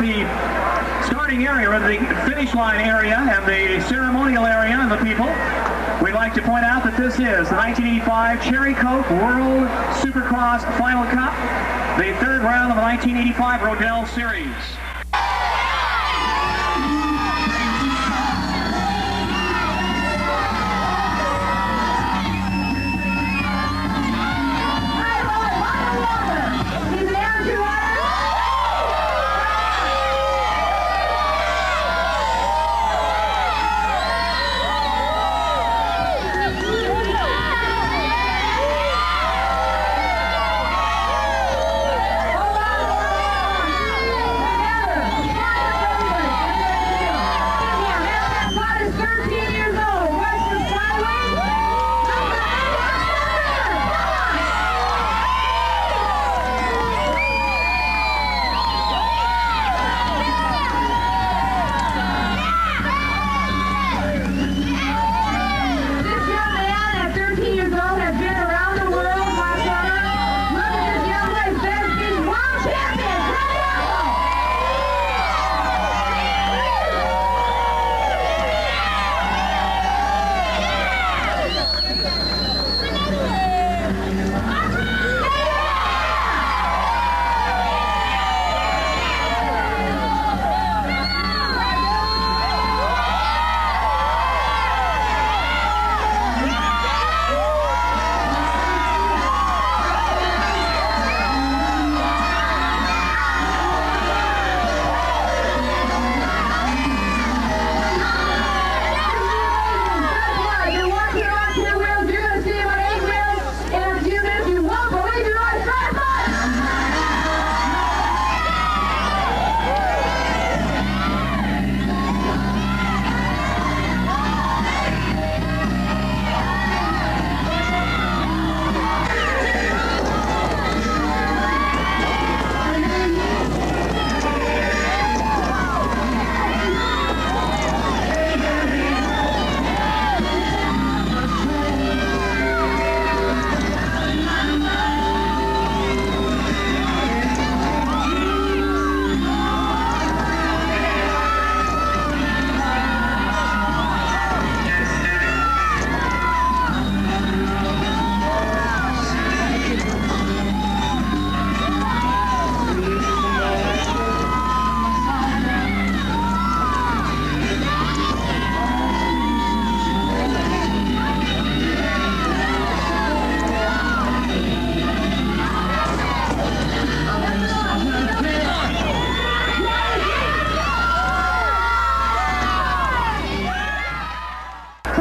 the starting area, or the finish line area, and the ceremonial area and the people, we'd like to point out that this is the 1985 Cherry Coke World Supercross Final Cup, the third round of the 1985 Rodil Series.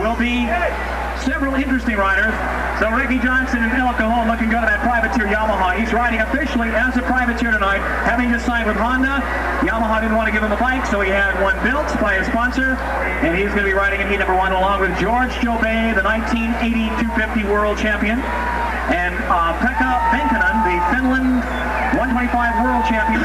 Will be several interesting riders. So Ricky Johnson and El Cajon looking good at that privateer Yamaha. He's riding officially as a privateer tonight, having just signed with Honda. Yamaha didn't want to give him a bike, so he had one built by his sponsor, and he's going to be riding in heat number 1 along with George Jobé, the 1980 250 world champion, and Pekka Benkanen, the Finland 125 world champion.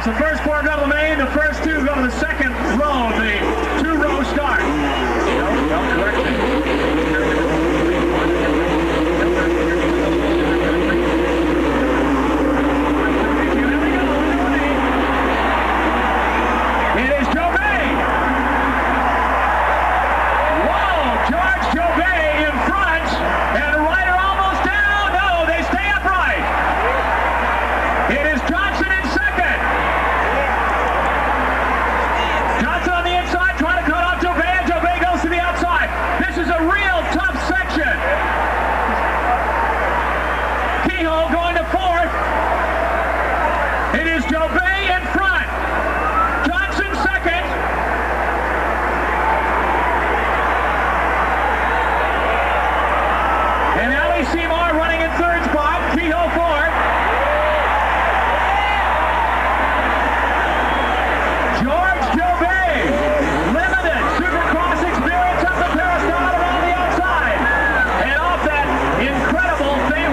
The first 4 go to the main, the first 2 go to the second row, the 2-row start. No correction. It is Jobé. Whoa, George Jobé in front, and the rider almost down. No, they stay upright. It is Johnson in second. Johnson on the inside, trying to cut off Jobé, and Jobé goes to the outside. This is a real tough section. Kehoe going to 4th. It is Jobé in front. Johnson second. And Ali Seymour running in 3rd spot. Kehoe 4th. George Jobé, limited Supercross experience up the Peristyle on the outside. And off that incredible famous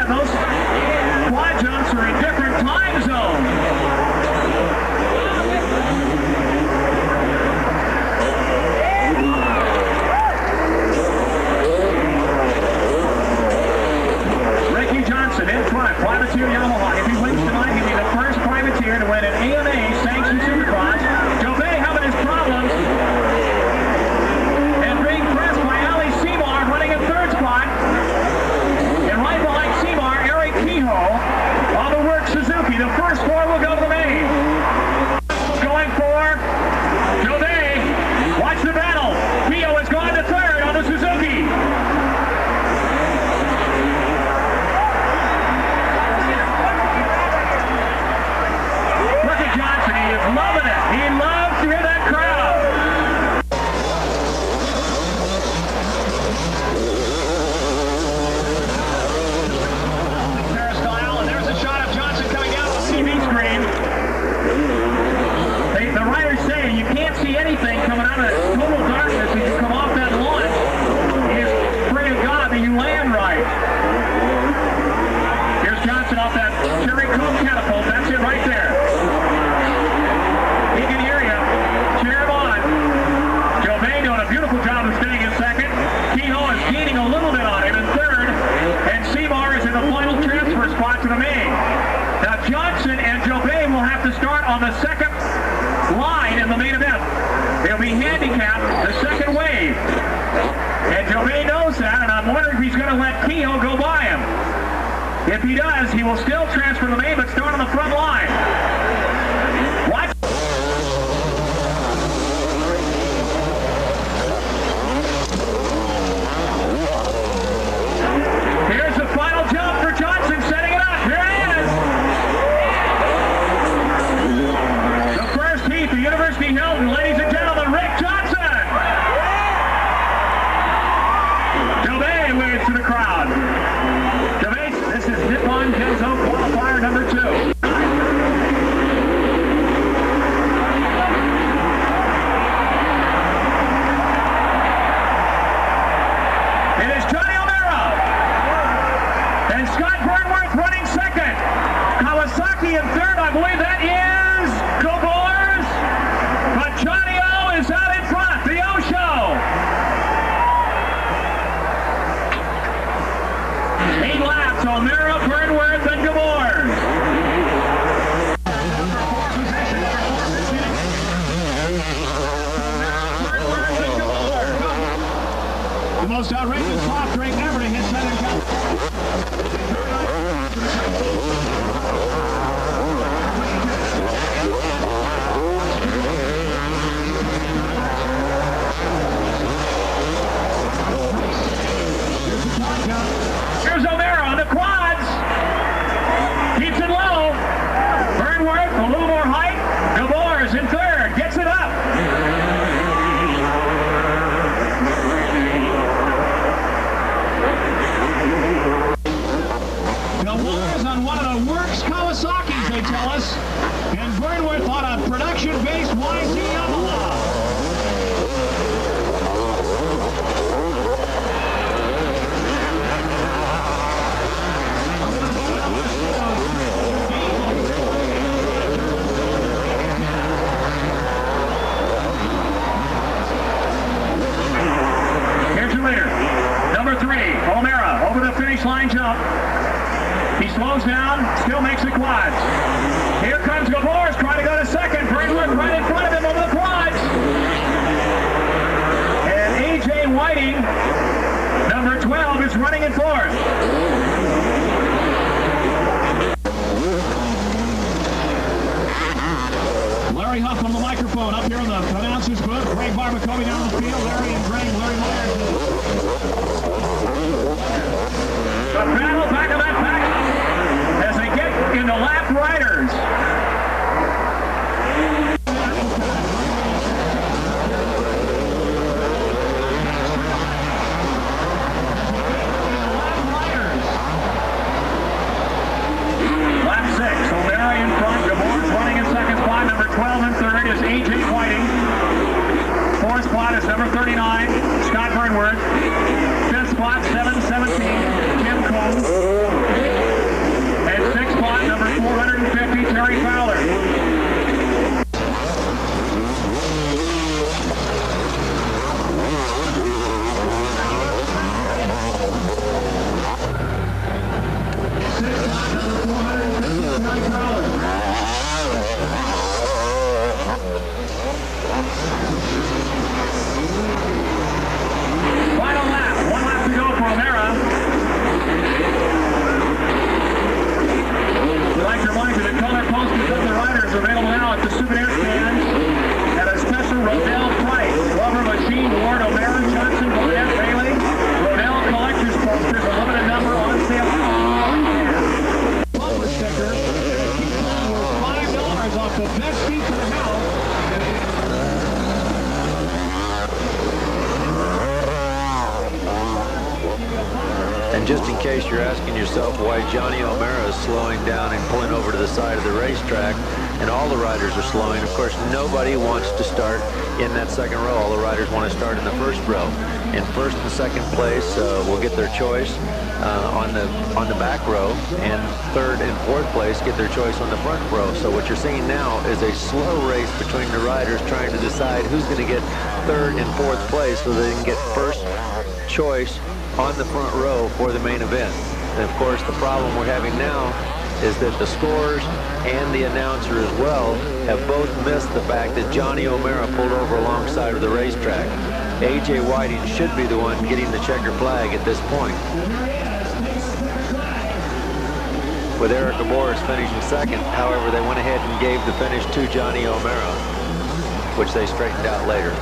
again, those quad jumps are in different time zones. In front, Privateer Yamaha. If he wins tonight, he'll be the first privateer to win an AMA sanctioned Supercross. Jobé having his problems. And being pressed by Ali Seymour, running in third spot. And right behind Seymour, Eric Kehoe. On the work, Suzuki. The first four will go to the main. Going for Jobé. Watch the battle. Kehoe has gone to third on the Suzuki. Loving it. He loves to hear that crowd. Style, and there's a shot of Johnson coming down the TV screen. The writers say you can't see anything coming out of total darkness as you come off that launch. You just pray to God that you land right. Here's Johnson off that Cherry Coke catapult. That's it right there. He can hear you. Cheer him on. Jobé doing a beautiful job of staying in second. Kehoe is gaining a little bit on him in third. And Seymour is in the final transfer spot to the main. Now Johnson and Jobé will have to start on the second line in the main event. They'll be handicapped the second wave. And Jobé knows that, and I'm wondering if he's going to let Kehoe go by him. If he does, he will still transfer to the main, but start on the front line. Watch. Here's the final jump for Johnson, setting it up. Here it is. The first heat, the University Hilton, ladies and gentlemen, Rick Johnson. Jobé waves to the crowd. Jobé, this is Nippon Kenzo qualifier number 2. In third, I believe that is Gabors, but Johnny O is out in front, the O Show. 8 laps, O'Meara, Burnworth, and Gabors. The most outrageous soft drink ever to hit Southern California. Here's O'Meara on the quads. Keeps it low. Burnworth, a little more height. Gabors in third. Gets it up. Gabors on one of the works Kawasaki's, they tell us. And Burnworth on a production-based YZ Yamaha. Number 3, O'Meara, over the finish line jump. He slows down, still makes the quads. Here comes Gabors, trying to go to second. Burnworth right in front of him over the quads. And A.J. Whiting, number 12, is running in fourth. Larry Huff on the microphone up here in the announcer's booth. Greg Barbacovi down the field. Larry and Greg, Larry Myers. The battle back of that pack as they get into lap riders. Lap 6, O'Meara in front, Gabors running in second spot, number 12 and third is A.J. Whiting. Fourth spot is number 39, Scott Burnworth. Fifth spot, 7-17, Tim Cole. And just in case you're asking yourself why Johnny O'Mara is slowing down and pulling over to the side of the racetrack and all the riders are slowing, of course, nobody wants to start in that second row. All the riders want to start in the first row. In first and second place will get their choice on the back row, and third and fourth place get their choice on the front row. So what you're seeing now is a slow race between the riders trying to decide who's going to get third and fourth place so they can get first choice on the front row for the main event. And of course, the problem we're having now is that the scorers and the announcer as well have both missed the fact that Johnny O'Mara pulled over alongside of the racetrack. A.J. Whiting should be the one getting the checker flag at this point, with Eric Aboris finishing second. However, they went ahead and gave the finish to Johnny O'Mara, which they straightened out later.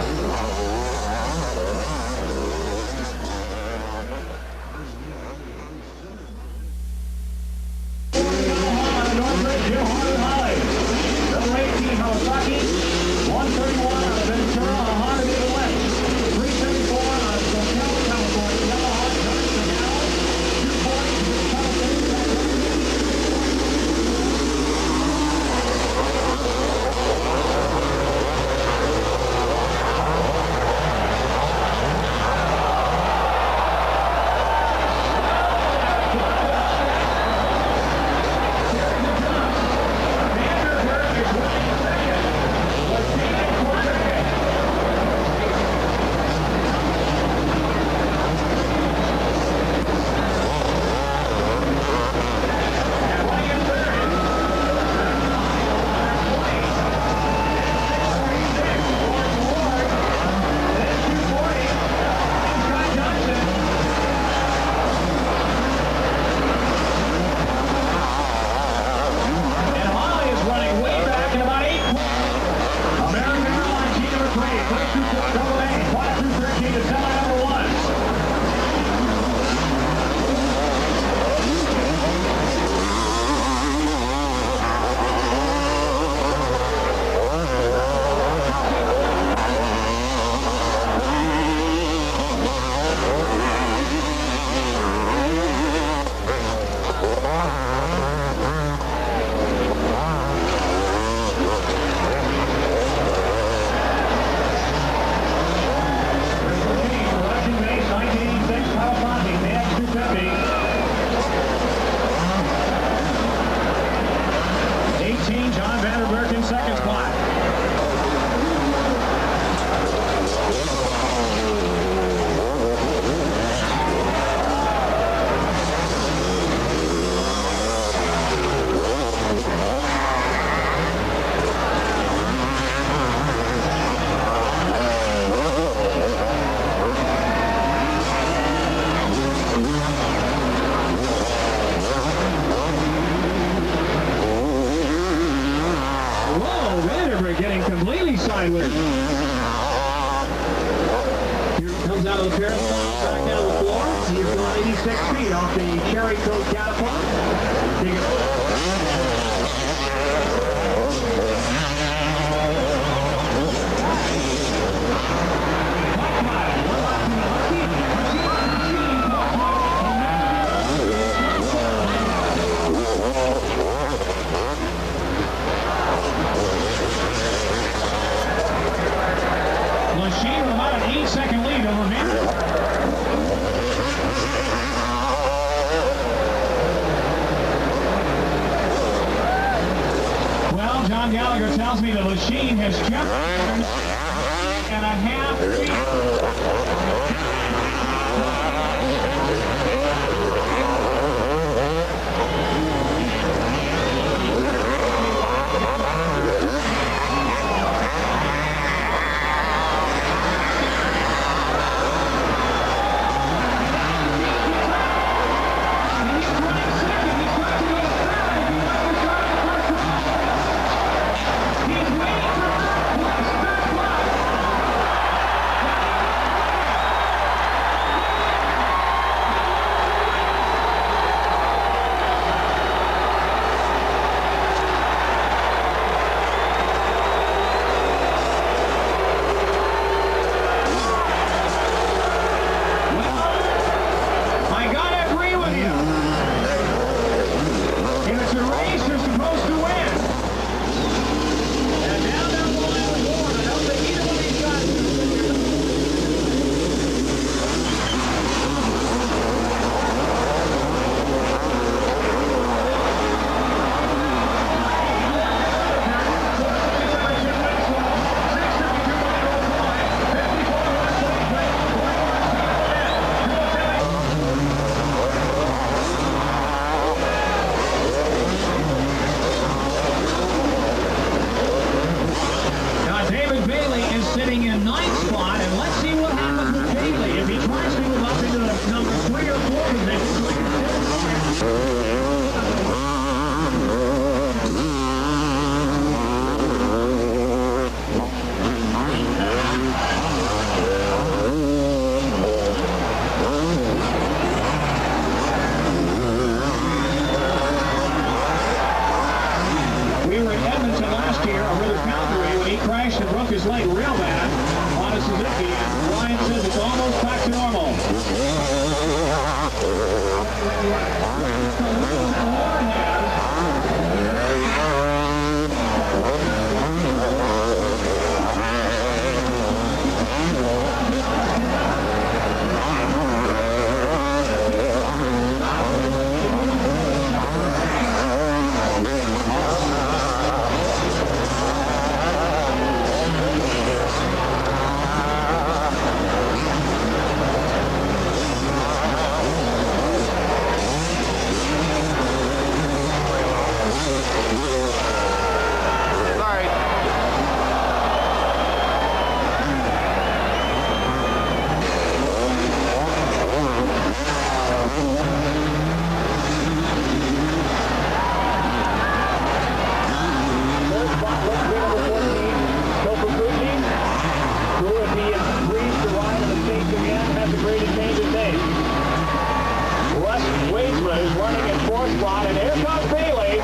Chapman, who's running in 4th spot. And here comes Bailey.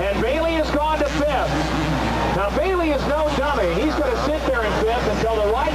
And Bailey has gone to 5th. Now, Bailey is no dummy. He's going to sit there in 5th until the right.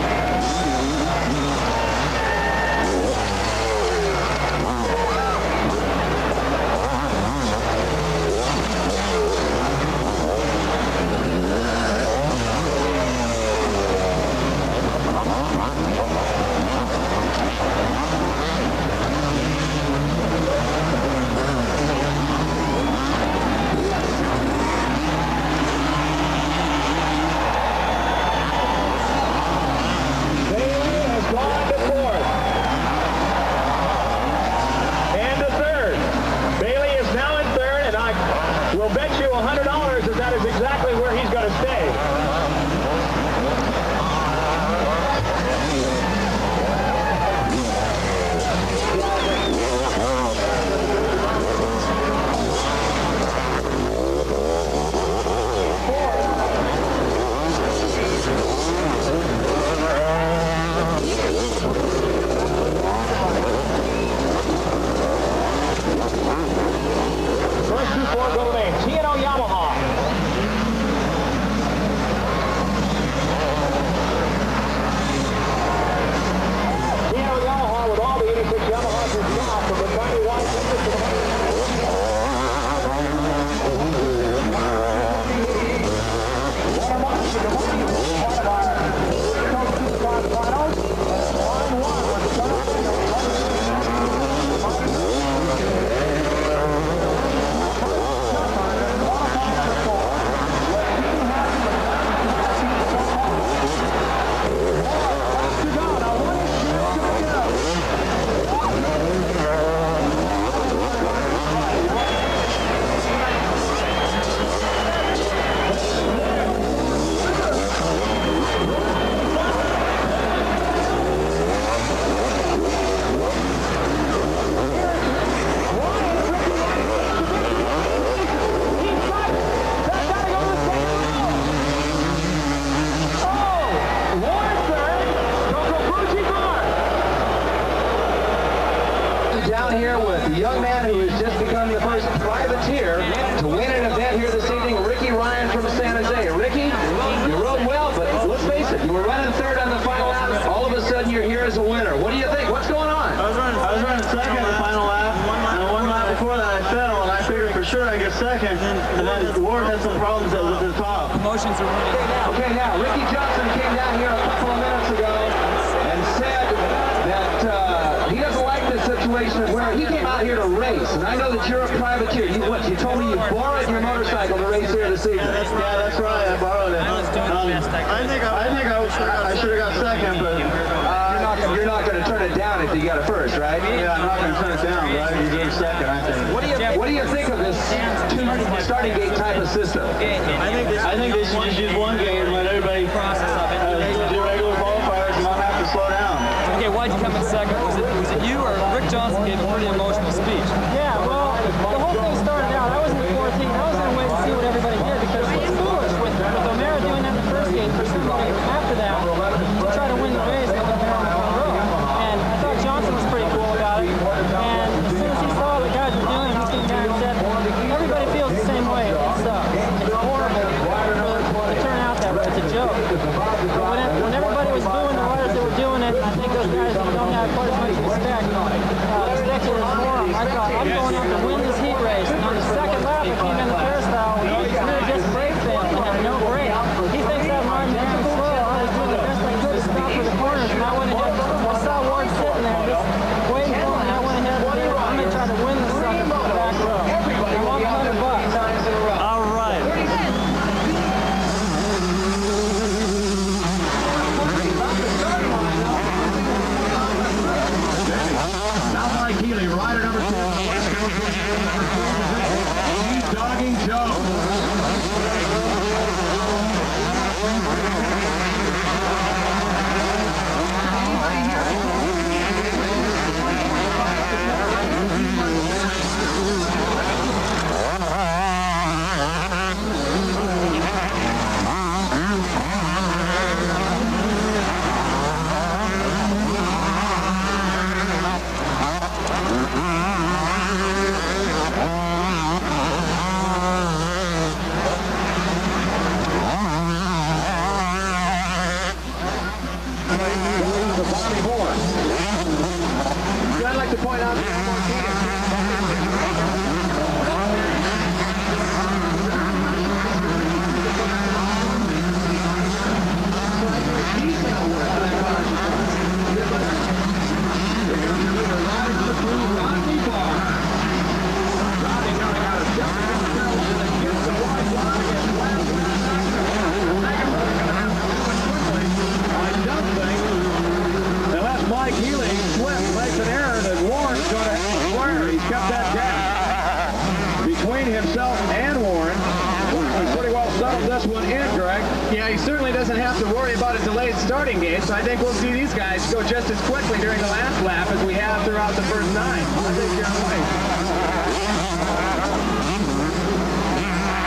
kept that gap between himself and Warren. He pretty well settled this one in, Greg. Yeah, he certainly doesn't have to worry about a delayed starting gate, so I think we'll see these guys go just as quickly during the last lap as we have throughout the first 9. I think you're right.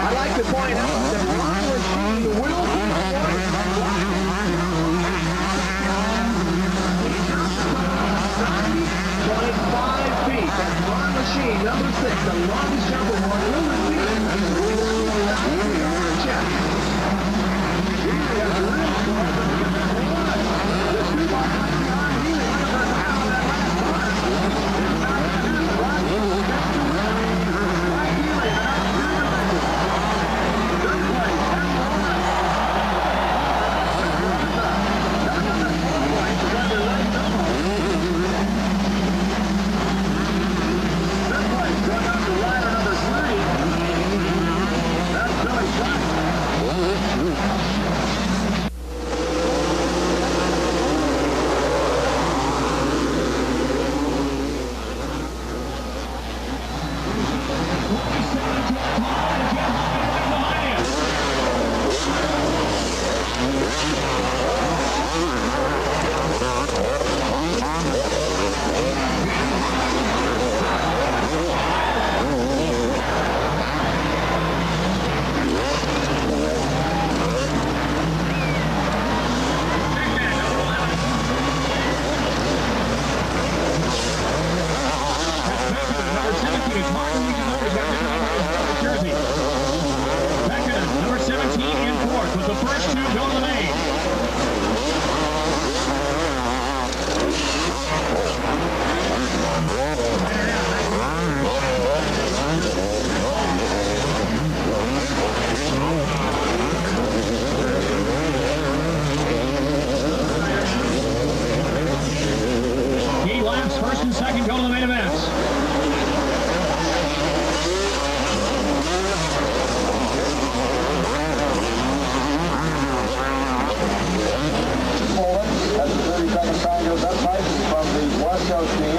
I'd like to point out that Ron Machine will be 25 feet. That's Ron Machine, number 6, the longest jumper one will receive. Check. West Coast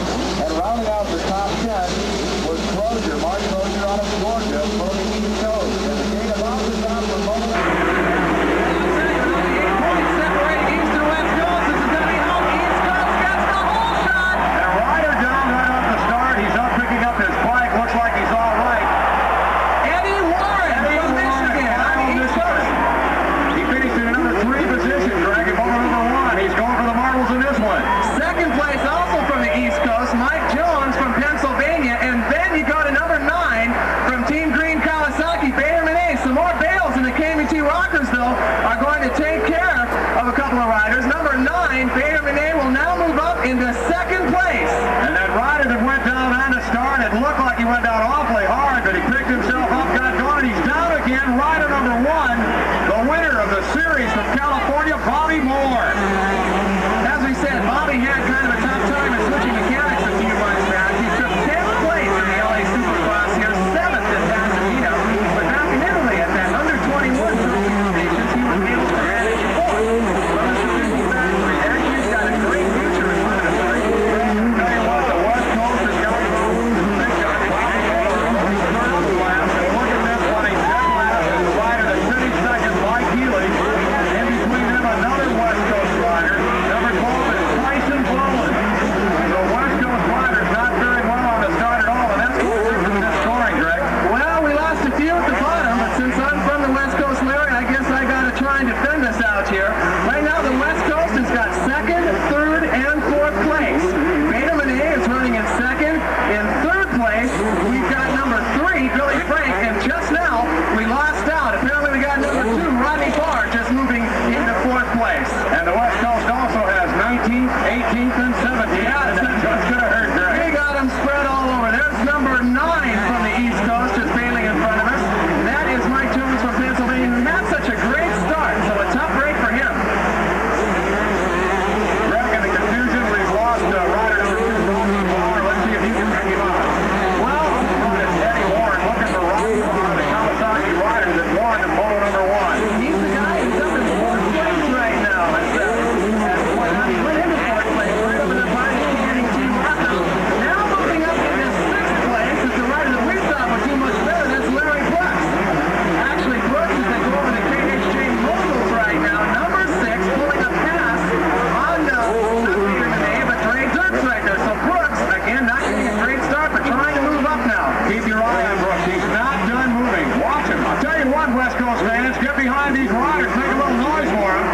mind these riders. Make a little noise for them.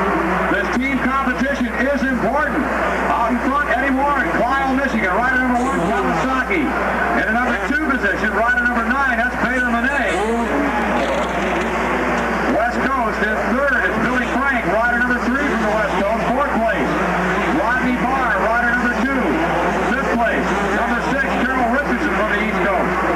This team competition is important. Out in front, Eddie Warren, Clio, Michigan. Rider number 1, Kawasaki. In the number 2 position, rider number 9, that's Peter Monet. West Coast in 3rd. It's Billy Frank, rider number 3 from the West Coast. 4th place. Rodney Barr, rider number 2. 5th place. Number 6, Carol Richardson from the East Coast.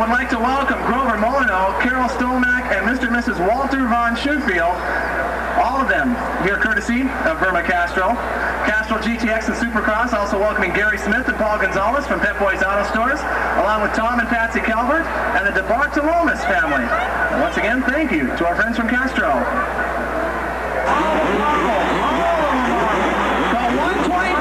would like to welcome Grover Molyneux, Carol Stomack, and Mr. and Mrs. Walter Von Schoenfield, all of them here courtesy of Burma Castro. Castro GTX and Supercross, also welcoming Gary Smith and Paul Gonzalez from Pep Boys Auto Stores, along with Tom and Patsy Calvert, and the DeBartolomas family. And once again, thank you to our friends from Castro. The 125.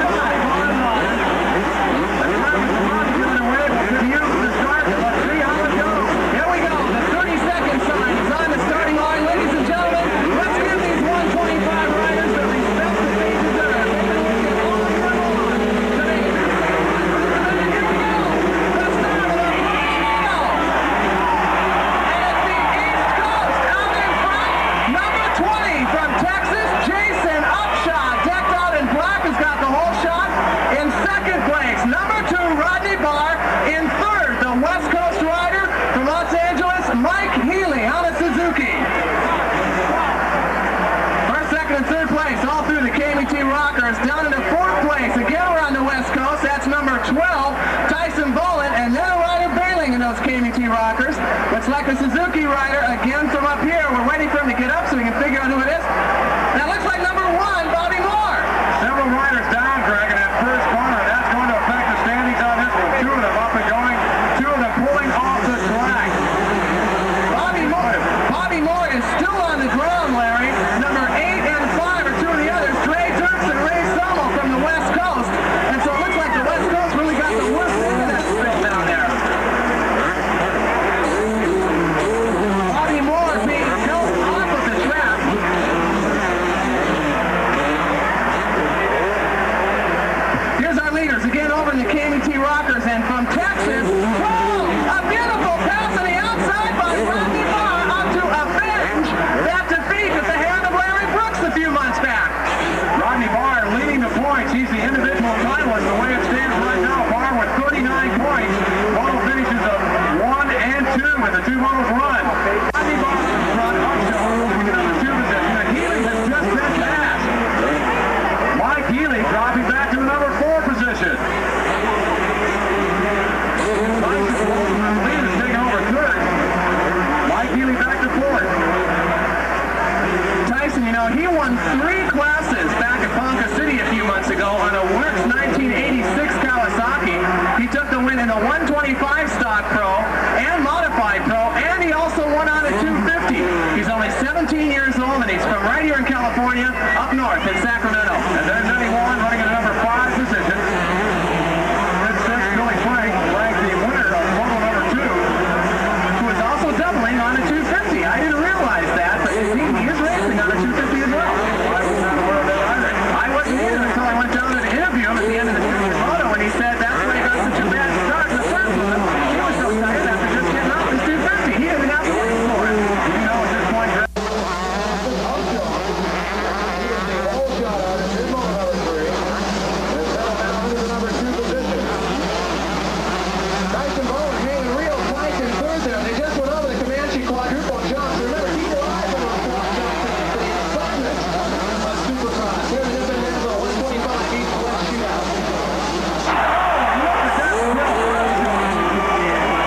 place all through the KMT Rockers. Down into fourth place. Again, we're on the West Coast. That's number 12, Tyson Bolin, and then a rider bailing in those KMT Rockers. Looks like a Suzuki rider again from up here. We're waiting for him to get up so we can figure out who it is. That looks like number 1, Bobby Moore. Several riders down, Greg, in that first corner. That's going to affect the standings on this one. 2 of them up and going. 2 of them pulling off the track. Bobby Moore is still on the ground, Larry. Number 8 and 5 are 2 of the others. Trey Dirks and Ray Summel from the West Coast. And so it looks like the West Coast really got the worst end of that spill down there. Bobby Moore being held off of the track. Here's our leaders again over in the KMT Rockers, and from Texas, a beautiful pass on the outside by Rodney Barr up to avenge that defeat at the hand of Larry Brooks a few months back. Rodney Barr leading the points. He's the individual finalist the way it stands right now. Barr with 39 points. Model finishes of 1 and 2 with the 2 models run. Rodney Barr in front of taking number 2 position. And Healy has just been passed. Mike Healy dropping back to the number 4 position. Tyson Bolin, I believe, is taking over 3rd. Mike Healy back to 4th. Tyson, you know, he won 3 classes back at Ponca City a few months ago on a Works 1986 Kawasaki. He took the win in the 125 Stock Pro and Modified Pro, and he also won on a 250. He's only 17 years old, and he's from right here in California, up north in Sacramento. And then he won, running at number 5 position. Then 6, Billy Frank ranked the winner of model number 2. Who is also doubling on a 250. I didn't realize that, but he is racing on a 250 as well. I was not aware of that either. I wasn't either until I went down to interview him at the end of the photo, and he said that's why he got such a bad start in the first one. He was so tired after just getting off his 250. He didn't have to wait for it. You know, at this point, Greg, Tyson Bolin hanging real tight in 3rd there. They just went over the Comanche quadruple jumps. Remember, he relies on those quad jumps in the excitement of Supercross. Here it is in Nashville, 125 East West Shootout.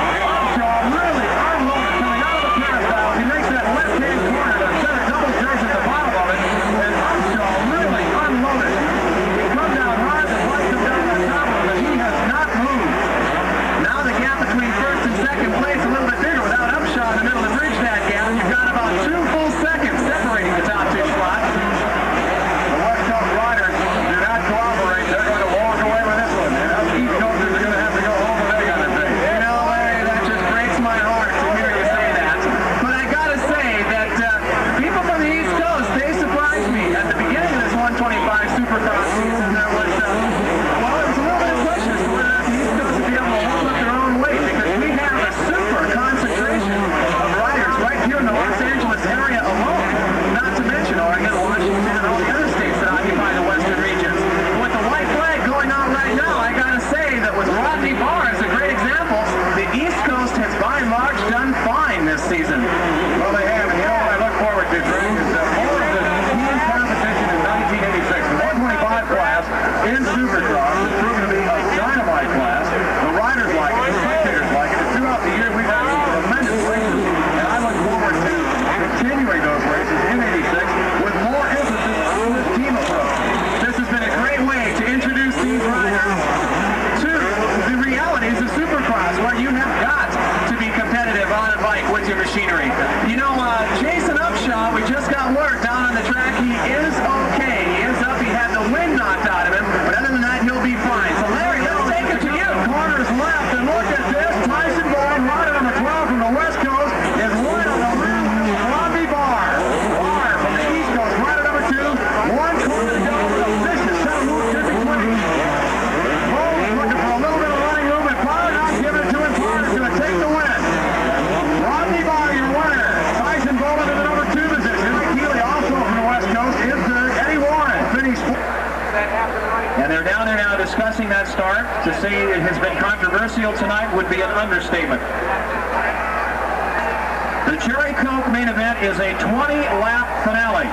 really unloaded coming out of the peristyle. He makes that left-hand corner to set a double jerk at the bottom of it, and Upshaw really unloaded. He come down hard, the bike come down on top of him, and he has not moved. Now the gap between 1st and 2nd place a little bit bigger. Without Upshaw in the middle to bridge that gap, you've got about 2 full seconds separating the top 2 spots. The West Coast riders do not cooperate. They're going to walk away with this one. And us East Coasters are going to have to go home with they got to say. You know, Larry, that just breaks my heart to hear you say that. But I gotta say that people from the East Coast, they surprised me. At the beginning of this 125 Supercross season, there was, well, it was a little bit of question as to whether the East Coast would be able to hold up their own weight, because we have a super concentration of riders right here in the Los Angeles area alone. Not to mention Oregon, Washington, and all the other states that occupy the western regions. With the white flag going on right now, I gotta say that with Rodney Barr as a great example, the East Coast has by and large done fine this season. Well, they have, and you know what I look forward to, Greg, is more of the team competition in 1986. The 125 class in Supercross has proven to be a dynamite class. The riders like it, the spectators like it, and throughout the year we've had some tremendous races, and I look forward to continuing those races in 86 with more emphasis on this team approach. This has been a great way to introduce these riders to the realities of Supercross, where you have got to be competitive on a bike with your machinery. You know, Jason Upshaw, we just got word down on the track, he is okay. He is up, he had the wind knocked out of him, but other than that, he'll be fine. So Larry, let's take it to you. Corners left, and look at this. Tyson Bolin, rider number 12 from the West Coast, is right on the rim with Rodney Barr. Barr from the East Coast, rider number 2, 1 corner to go with a vicious set of moves in between. Bolin looking for a little bit of running room, and Barr not giving it to him. Barr is going to take the win. Rodney Barr, your winner. Tyson Bolin in the number 2 position. Mike Healy, also from the West Coast, is 3rd. Eddie Warren finished 4th. And they're down there now discussing that start. To say it has been controversial tonight would be an understatement. The Cherry Coke main event is a 20-lap finale.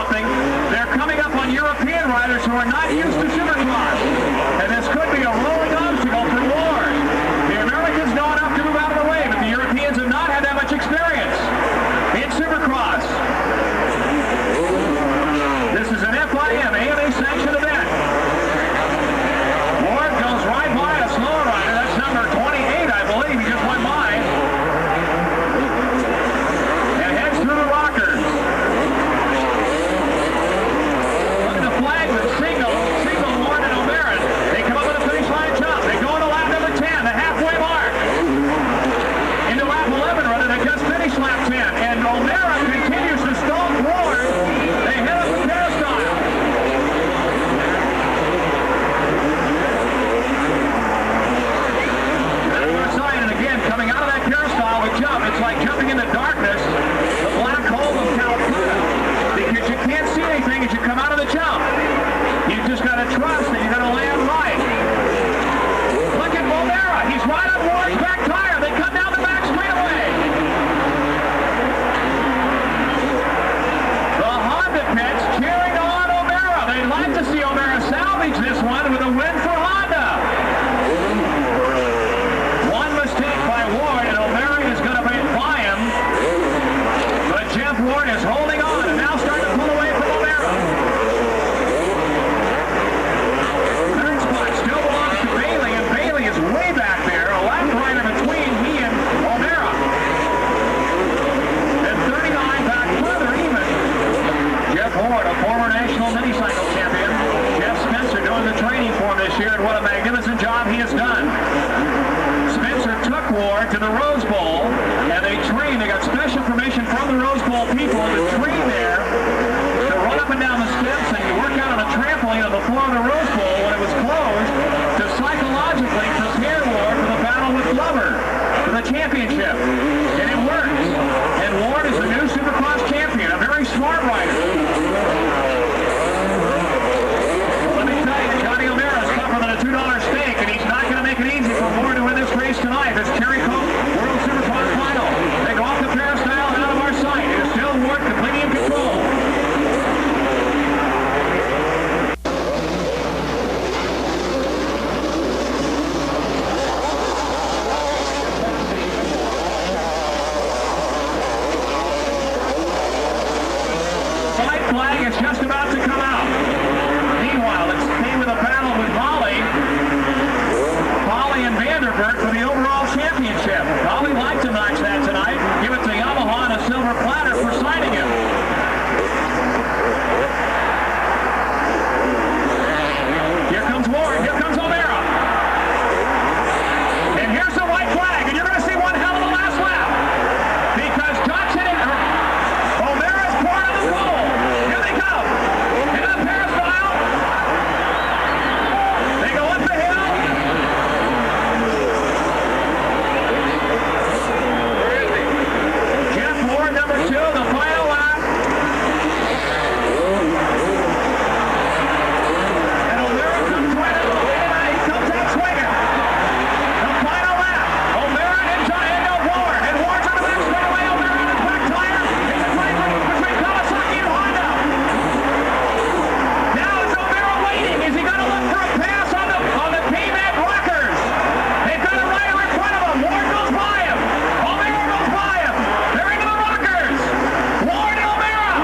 something. They're coming up on European riders who are not used to Supercross. And this could be a rolling obstacle for Ward. The Americans know enough to move out of the way, but the Europeans have not had that much experience in Supercross. This is an FIM AMA-sanctioned event. Ward goes right by a slow rider. That's number 28, I believe. He just went by. And heads through the rockers. Look at the flag with Siegel, Ward, and O'Meara. They come up with a finish line jump. They go into lap number 10, the halfway mark. Into lap 11, rather. They just finished lap 10. And O'Meara continues to stalk Ward. They hit up the peristyle. And again, coming out of that peristyle with jump, it's like jumping into darkness, the black hole of Calcutta, because you can't see anything as you come out of the jump. You just got to trust that you're going to land right. Look at O'Meara. He's right on Ward's back tire. They come down the back straightaway. The Honda pits cheering on O'Meara. They'd like to see O'Meara salvage this one with a win for Honda. Ward, and O'Meara is going to buy him, but Jeff Ward is holding on and now starting to pull away from O'Meara. Third spot still belongs to Bailey, and Bailey is way back there, a lap rider between he and O'Meara. And 39 back further even. Jeff Ward, a former national minicycle champion. Jeff Spencer doing the training for him this year, and what a magnificent job he has done. Spencer took Ward to the Rose Bowl, and they trained. They got special permission from the Rose Bowl people to train there, to run up and down the steps, and you work out on a trampoline on the floor of the Rose Bowl when it was closed, to psychologically prepare Ward for the battle with Glover for the championship. And it works. And Ward is the new Supercross champion, a very smart rider. Well, let me tell you, Johnny O'Meara is tougher than a $2 steak, and he's not going to make it easy for Ward to win this race tonight. This Terry Coke World Supercross Final. They go off the peristyle and out of our sight. It is still Ward completely in control. White flag is just about to come out. Meanwhile, let's stay with a battle with Holly and Vanderbilt for the overall championship. Holly liked to match that tonight. Give it to Yamaha on a silver platter for signing him. Here comes Ward. Here comes O'Meara. And here's the white flag. And you're going to see one hell of a last lap. Because Johnson and O'Meara's pouring on the pole. Here they go. Into the peristyle. They go up the hill. Jeff Ward, number 2, the final lap. And O'Meara comes right up. He comes out swinging. The final lap. O'Meara and Ward. And Ward's on the back straightaway. O'Meara on his back tire. It's a fight between Kawasaki and Honda. Now it's O'Meara waiting. Is he going to look for a pass on the P-Mac rockers? They've got a rider in front of him. Ward goes by him. O'Meara goes by him. They're into the rockers. Ward and O'Meara.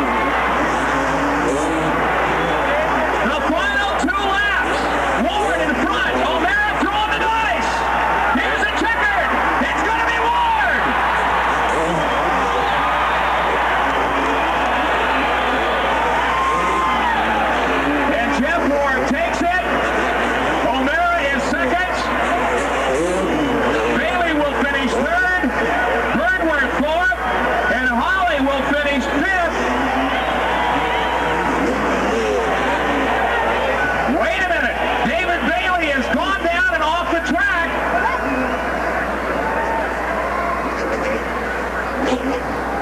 The final 2 laps. Ward in front. O'Meara throwing the dice. Here's a checkered. It's going to be Ward. And Jeff Ward takes it. O'Meara is second. Bailey will finish 3rd. Birdworth 4th. And Holly will finish 5th. Wait a minute. David Bailey has gone down and off the track.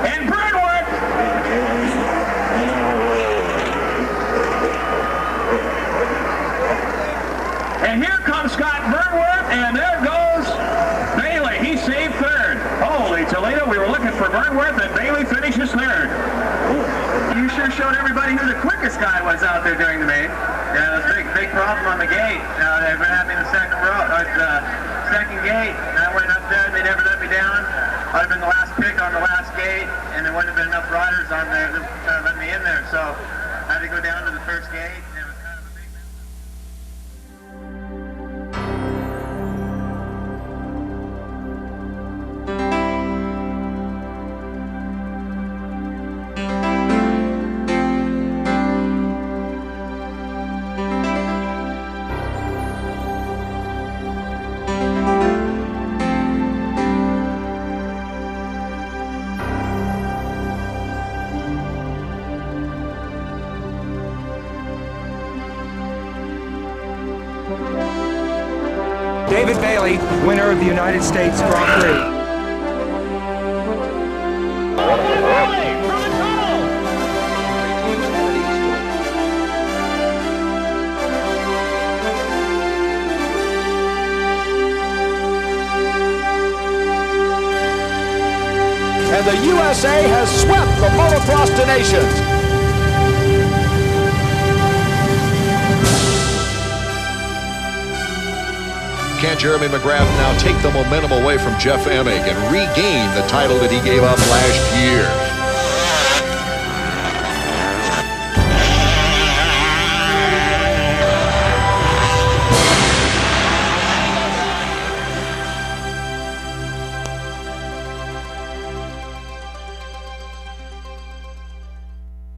And Birdworth. And here comes Scott Birdworth, and there goes Bailey. He saved 3rd. Holy Toledo, we were looking for Birdworth, and Bailey finishes 3rd. You sure showed showed everybody who the quickest guy was out there during the main. Yeah, there's a big problem on the gate. They've been having the second gate. And I went up there, they never let me down. I'd have been the last pick on the last gate, and there wouldn't have been enough riders on there to let me in there. So I had to go down to the first gate. And it was kind of a big mess. David Bailey, winner of the United States Grand Prix. And the USA has swept the motocross to nations. Can Jeremy McGrath now take the momentum away from Jeff Emig and regain the title that he gave up last year?